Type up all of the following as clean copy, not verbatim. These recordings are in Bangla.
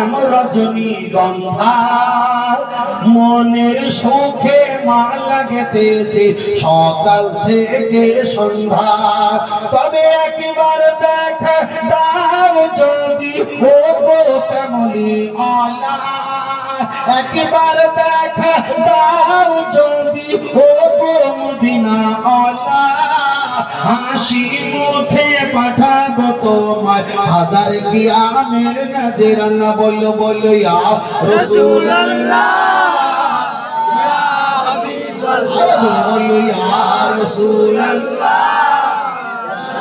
রজনীগন্ধা মনের সুখে মালা গেঁথেছে সকাল থেকে সন্ধ্যা। তবে একবার দেখা দাও যদি ও গো কামলি আলা, একবার দেখা দাও যদি ও গো মদিনা আলা, হাসি মুখে পাঠাবো তোমায় হাজার কিয়ামের নজরানা। বলো বলো ইয়া রাসূলুল্লাহ ইয়া হাবিবাল্লাহ, বলো বলো ইয়া রাসূলুল্লাহ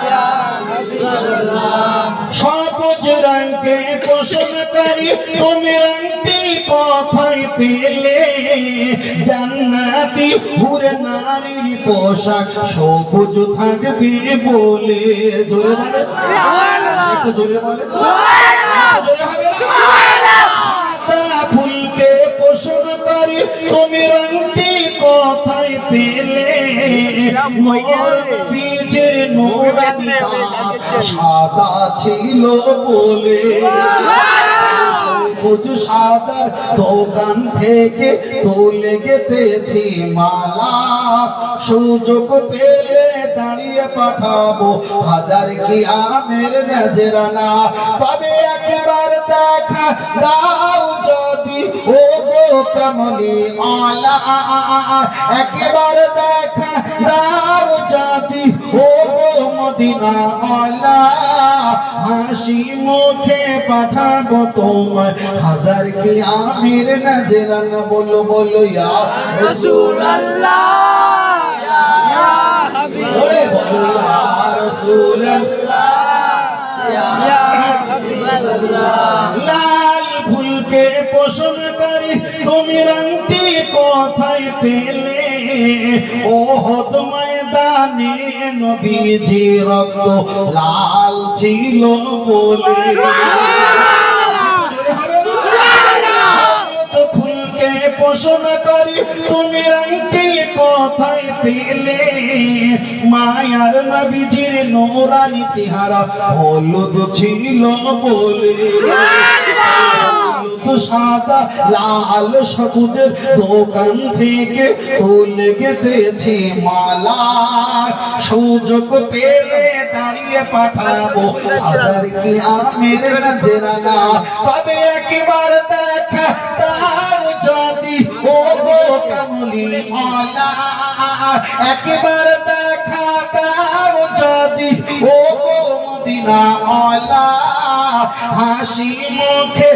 ইয়া হাবিবাল্লাহ। সবুজ রঙকে পছন্দ করি তুমি রঙটি কোথায় পেলে, জান্নাতি হুরে নারীর পোশাক সবুজ থাকবে বলে। জোরে বলে সুবহানাল্লাহ, একটু জোরে বলে সুবহানাল্লাহ, জোরে হবে সুবহানাল্লাহ। সাদা ফুলকে পছন্দ করি তুমি রঙটি কোথায় পেলে, নূর বীজের নূরানি দাগ সাদা ছিল বলে। সবুজ সাদার দোকান থেকে তুলে গেঁথেছি মালা, সুযোগ পেলে দাঁড়িয়ে পাঠাবো হাজার কিয়ামের নজরানা। তবে একবার দেখা দাও যদি ও গো কামলি আলা, একবার দেখা দাও যদি ও গো মদিনা আলা, হাসি মুখে পাঠাবো তোমায় হাজার কিয়ামের নজরানা। বলো বলো ইয়া রাসূলুল্লাহ ইয়া হাবিবাল্লাহ, বলো ইয়া রাসূলুল্লাহ ইয়া হাবিবাল্লাহ। লাল ফুলকে পছন্দ করি তুমি রঙটি কোথায় পেলে, ওহদ ময়দানে নবীজি রক্ত লাল ছিল বলে। ফুলকে পছন্দ করি তুমি রঙটি কোথায় পেলে, মায়ার নবীজির নূরানি চেহারা হলুদ ছিল বলে। সাদা লাল সবুজের দোকান থেকে তুলে গেঁথেছি মালা, সুযোগ পেলে দাঁড়িয়ে পাঠাবো হাজার কিয়ামের নজরানা। তবে একবার দেখা দাও যদি ও গো কামলি আলা, একবার দেখা দাও যদি ও গো মদিনা আলা, হাসি মুখে